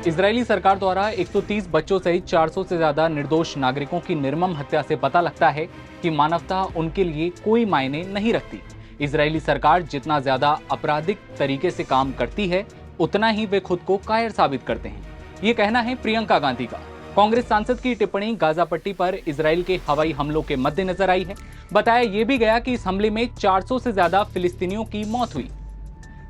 Israeli सरकार द्वारा 130 बच्चों सहित 400 से ज्यादा निर्दोष नागरिकों की निर्मम हत्या से पता लगता है कि मानवता उनके लिए कोई मायने नहीं रखती। इजरायली सरकार जितना ज्यादा आपराधिक तरीके से काम करती है, उतना ही वे खुद को कायर साबित करते हैं। ये कहना है प्रियंका गांधी का। कांग्रेस सांसद की टिप्पणी गाजा पट्टी पर इजराइल के हवाई हमलों के मद्देनजर आई है। बताया यह भी गया कि इस हमले में 400 से ज्यादा फिलिस्तीनियों की मौत हुई।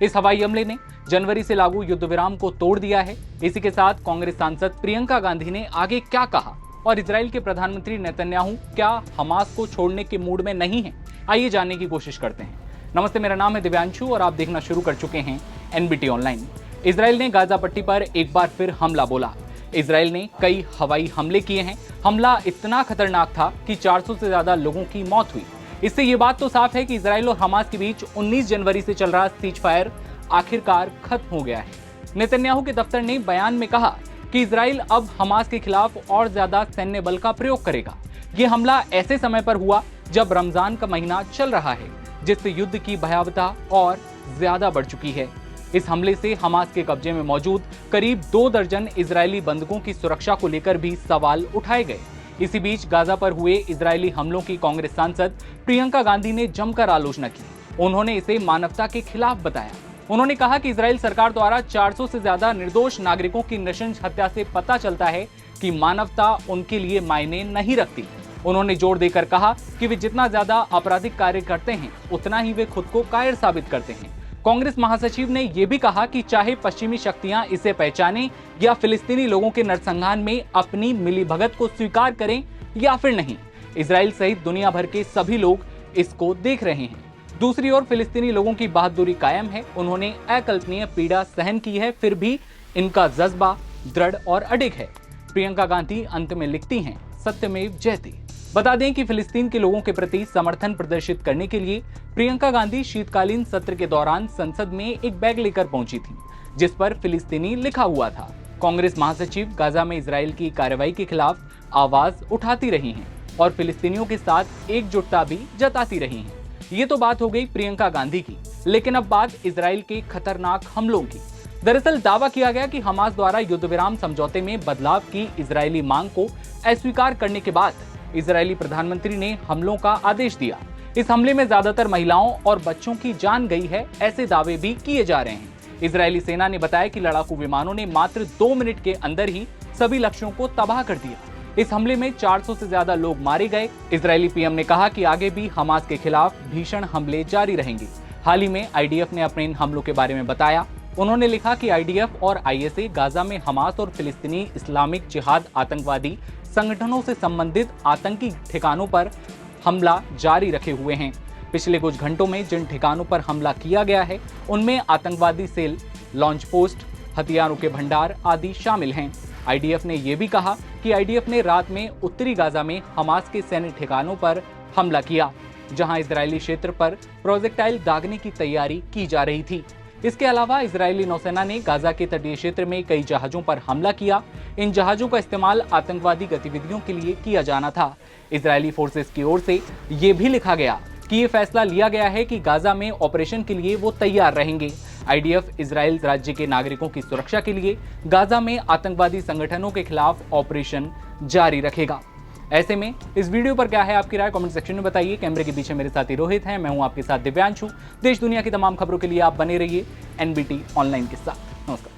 इस हवाई हमले ने जनवरी से लागू युद्ध विराम को तोड़ दिया है। इसी के साथ कांग्रेस सांसद प्रियंका गांधी ने आगे क्या कहा और इजराइल के प्रधानमंत्री नेतन्याहू क्या हमास को छोड़ने के मूड में नहीं है, आइए जानने की कोशिश करते हैं। नमस्ते, मेरा नाम है दिव्यांशु और आप देखना शुरू कर चुके हैं एनबीटी ऑनलाइन। इजराइल ने गाजा पट्टी पर एक बार फिर हमला बोला। इजराइल ने कई हवाई हमले किए हैं। हमला इतना खतरनाक था कि 400 से ज्यादा लोगों की मौत हुई। इससे ये बात तो साफ है कि इजराइल और हमास के बीच 19 जनवरी से चल रहा सीज फायर आखिरकार खत्म हो गया है। नेतन्याहू के दफ्तर ने बयान में कहा कि इजराइल अब हमास के खिलाफ और ज्यादा सैन्य बल का प्रयोग करेगा। ये हमला ऐसे समय पर हुआ जब रमजान का महीना चल रहा है, जिससे युद्ध की भयावहता और ज्यादा बढ़ चुकी है। इस हमले से हमास के कब्जे में मौजूद करीब 2 दर्जन इजरायली बंधकों की सुरक्षा को लेकर भी सवाल उठाए गए। इसी बीच गाजा पर हुए इजरायली हमलों की कांग्रेस सांसद प्रियंका गांधी ने जमकर आलोचना की। उन्होंने इसे मानवता के खिलाफ बताया। उन्होंने कहा कि इजराइल सरकार द्वारा 400 से ज्यादा निर्दोष नागरिकों की नृशंस हत्या से पता चलता है कि मानवता उनके लिए मायने नहीं रखती। उन्होंने जोर देकर कहा कि वे जितना ज्यादा आपराधिक कार्य करते हैं, उतना ही वे खुद को कायर साबित करते हैं। कांग्रेस महासचिव ने यह भी कहा कि चाहे पश्चिमी शक्तियां इसे पहचानें या फिलिस्तीनी लोगों के नरसंहार में अपनी मिलीभगत को स्वीकार करें या फिर नहीं, इजराइल सहित दुनिया भर के सभी लोग इसको देख रहे हैं। दूसरी ओर फिलिस्तीनी लोगों की बहादुरी कायम है। उन्होंने अकल्पनीय पीड़ा सहन की है, फिर भी इनका जज्बा दृढ़ और अडिग है। प्रियंका गांधी अंत में लिखती हैं, सत्यमेव जयते। बता दें कि फिलिस्तीन के लोगों के प्रति समर्थन प्रदर्शित करने के लिए प्रियंका गांधी शीतकालीन सत्र के दौरान संसद में एक बैग लेकर पहुंची थी, जिस पर फिलिस्तीनी लिखा हुआ था। कांग्रेस महासचिव गाजा में इजराइल की कार्रवाई के खिलाफ आवाज उठाती रही हैं और फिलिस्तीनियों के साथ एकजुटता भी जताती रही हैं। ये तो बात हो गई प्रियंका गांधी की, लेकिन अब बात इजराइल के खतरनाक हमलों की। दरअसल दावा किया गया कि हमास द्वारा युद्ध विराम समझौते में बदलाव की इजरायली मांग को अस्वीकार करने के बाद इजरायली प्रधानमंत्री ने हमलों का आदेश दिया। इस हमले में ज्यादातर महिलाओं और बच्चों की जान गई है, ऐसे दावे भी किए जा रहे हैं। इजरायली सेना ने बताया कि लड़ाकू विमानों ने मात्र 2 मिनट के अंदर ही सभी लक्ष्यों को तबाह कर दिया। इस हमले में 400 से ज्यादा लोग मारे गए। इजरायली पीएम ने कहा कि आगे भी हमास के खिलाफ भीषण हमले जारी रहेंगे। हाल ही में आईडीएफ ने अपने इन हमलों के बारे में बताया। उन्होंने लिखा कि आईडीएफ और आईएसए गाजा में हमास और फिलिस्तीनी इस्लामिक जिहाद आतंकवादी संगठनों से संबंधित आतंकी ठिकानों पर हमला जारी रखे हुए हैं। पिछले कुछ घंटों में जिन ठिकानों पर हमला किया गया है, उनमें आतंकवादी सेल, लॉन्च पोस्ट, हथियारों के भंडार आदि शामिल हैं। आईडीएफ ने यह भी कहा कि आईडीएफ ने रात में उत्तरी गाजा में हमास के सैन्य ठिकानों पर हमला किया, जहां इजरायली क्षेत्र पर प्रोजेक्टाइल दागने की तैयारी की जा रही थी। इसके अलावा इजरायली नौसेना ने गाजा के तटीय क्षेत्र में कई जहाजों पर हमला किया। इन जहाजों का इस्तेमाल आतंकवादी गतिविधियों के लिए किया जाना था। इजरायली फोर्सेस की ओर से यह भी लिखा गया कि यह फैसला लिया गया है कि गाजा में ऑपरेशन के लिए वो तैयार रहेंगे। आईडीएफ इजराइल राज्य के नागरिकों की सुरक्षा के लिए गाजा में आतंकवादी संगठनों के खिलाफ ऑपरेशन जारी रखेगा। ऐसे में इस वीडियो पर क्या है आपकी राय, कमेंट सेक्शन में बताइए। कैमरे के पीछे मेरे साथी रोहित हैं, मैं हूं आपके साथ दिव्यांशु। देश दुनिया की तमाम खबरों के लिए आप बने रहिए एनबीटी ऑनलाइन के साथ। नमस्कार।